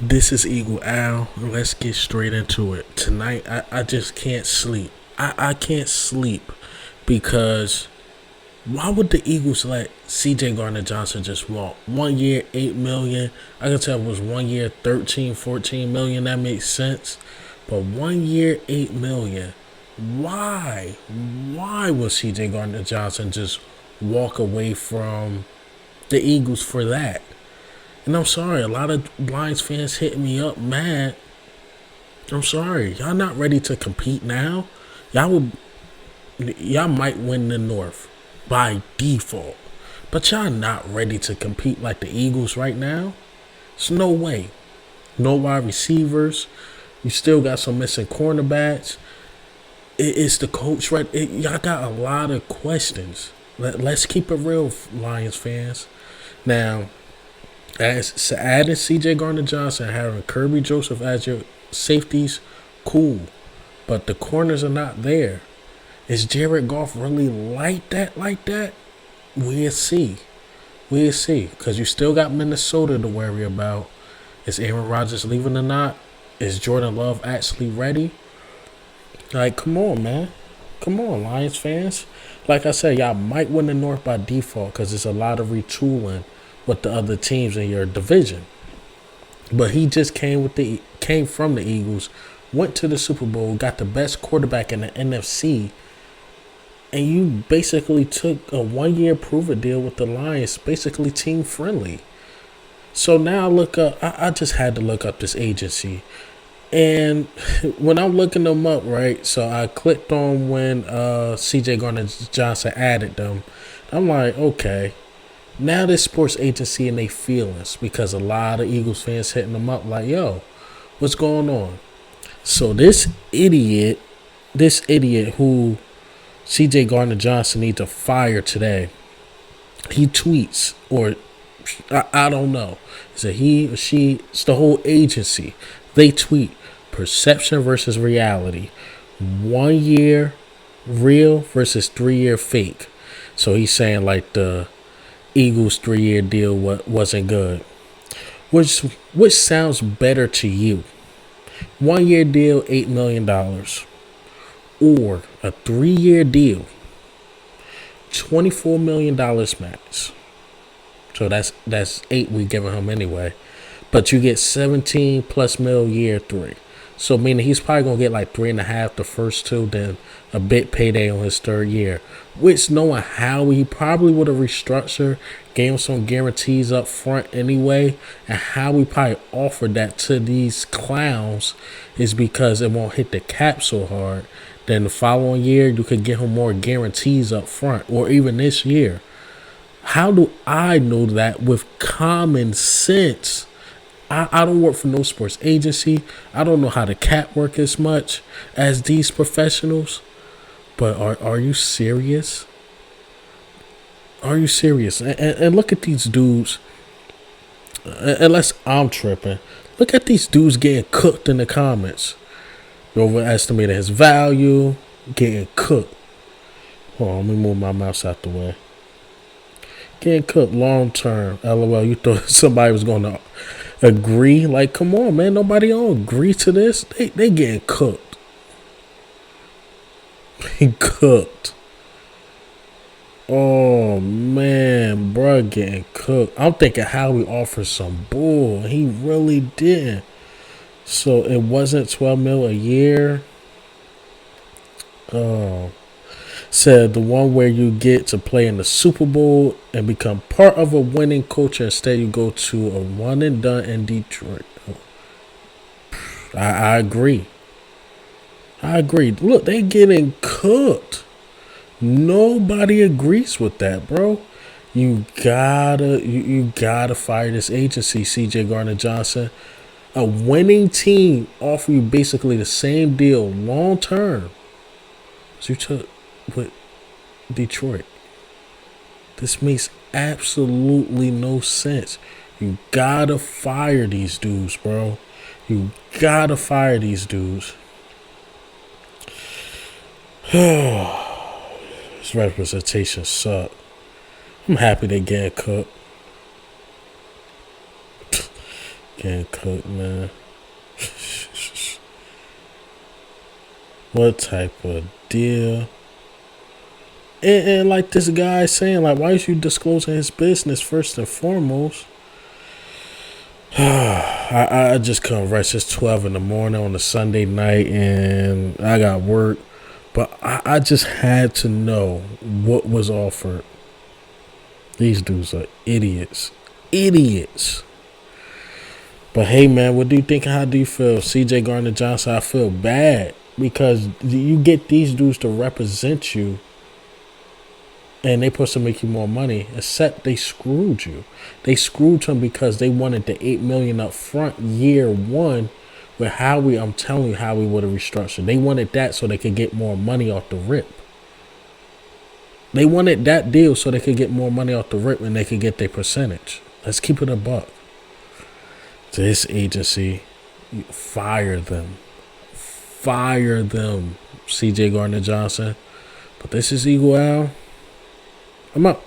This is Eagle Al. Let's get straight into it. Tonight, I just can't sleep. I can't sleep because why would the Eagles let CJ Gardner Johnson just walk? 1 year, 8 million. I can tell it was 1 year, 13, 14 million. That makes sense. But 1 year, 8 million. Why? Why would CJ Gardner Johnson just walk away from the Eagles for that? And I'm sorry, a lot of Lions fans hitting me up mad. I'm sorry, y'all not ready to compete now. Y'all will, y'all might win the North by default, but y'all not ready to compete like the Eagles right now. There's no way. No wide receivers. You still got some missing cornerbacks. It's the coach, right? Y'all got a lot of questions. Let's keep it real, Lions fans. Now, as adding C.J. Gardner Johnson, having Kirby Joseph as your safeties, cool, but the corners are not there. Is Jared Goff really like that? Like that? We'll see. We'll see. Because you still got Minnesota to worry about. Is Aaron Rodgers leaving or not? Is Jordan Love actually ready? Like, come on, man. Come on, Lions fans. Like I said, y'all might win the North by default because there's a lot of retooling with the other teams in your division. But he just came from the Eagles, went to the Super Bowl, got the best quarterback in the NFC, and you basically took a 1 year prove-it deal with the Lions, basically team friendly. So now look up. I just had to look up this agency. And when I'm looking them up, right, so I clicked on when CJ Gardner Johnson added them. I'm like, okay, now this sports agency and they feelings because a lot of Eagles fans hitting them up like, yo, what's going on? So this idiot who CJ Gardner Johnson needs to fire today, he tweets, or I don't know. Is it he or she? It's the whole agency. They tweet perception versus reality. 1 year real versus 3 year fake. So he's saying like the Eagles 3 year deal wasn't good. Which sounds better to you? 1 year deal, $8 million, or a 3 year deal, $24 million max. So that's eight we giving him anyway. But you get 17 plus mil year three. So meaning he's probably gonna get like 3.5 the first two, then a big payday on his third year. Which knowing how he probably would have restructured, gave him some guarantees up front anyway, and how we probably offered that to these clowns is because it won't hit the cap so hard. Then the following year you could get him more guarantees up front, or even this year. How do I know that with common sense? I don't work for no sports agency. I don't know how the cap work as much as these professionals. But are you serious? Are you serious? And look at these dudes. Unless I'm tripping. Look at these dudes getting cooked in the comments. Overestimated his value. Getting cooked. Hold on, let me move my mouse out the way. Getting cooked long term. LOL, you thought somebody was going to agree? Like, come on, man. Nobody don't agree to this. They getting cooked. He cooked. Oh, man. Bruh getting cooked. I'm thinking how we offered some bull. He really didn't. So it wasn't 12 mil a year. Oh. Said the one where you get to play in the Super Bowl and become part of a winning culture. Instead, you go to a one and done in Detroit. I agree. I agree. Look, they getting cooked. Nobody agrees with that, bro. You gotta fire this agency, CJ Gardner Johnson. A winning team offer you basically the same deal long term as you took with Detroit. This makes absolutely no sense. You gotta fire these dudes, bro. You gotta fire these dudes. This representation suck. I'm happy they getting cooked. Can't cook, man. What type of deal? And like this guy saying, like, why is you disclosing his business first and foremost? I just couldn't rest. It's 12 in the morning on a Sunday night, and I got work. But I just had to know what was offered. These dudes are idiots. Idiots. But hey, man, what do you think? How do you feel? CJ Gardner Johnson, I feel bad because you get these dudes to represent you and they supposed to make you more money, except they screwed you. They screwed him because they wanted the $8 million up front year one. With Howie, I'm telling you, Howie would have restructured. They wanted that so they could get more money off the rip. They wanted that deal so they could get more money off the rip and they could get their percentage. Let's keep it a buck. This agency, fire them. Fire them, CJ Gardner Johnson. But this is Eagle Al. I'm out.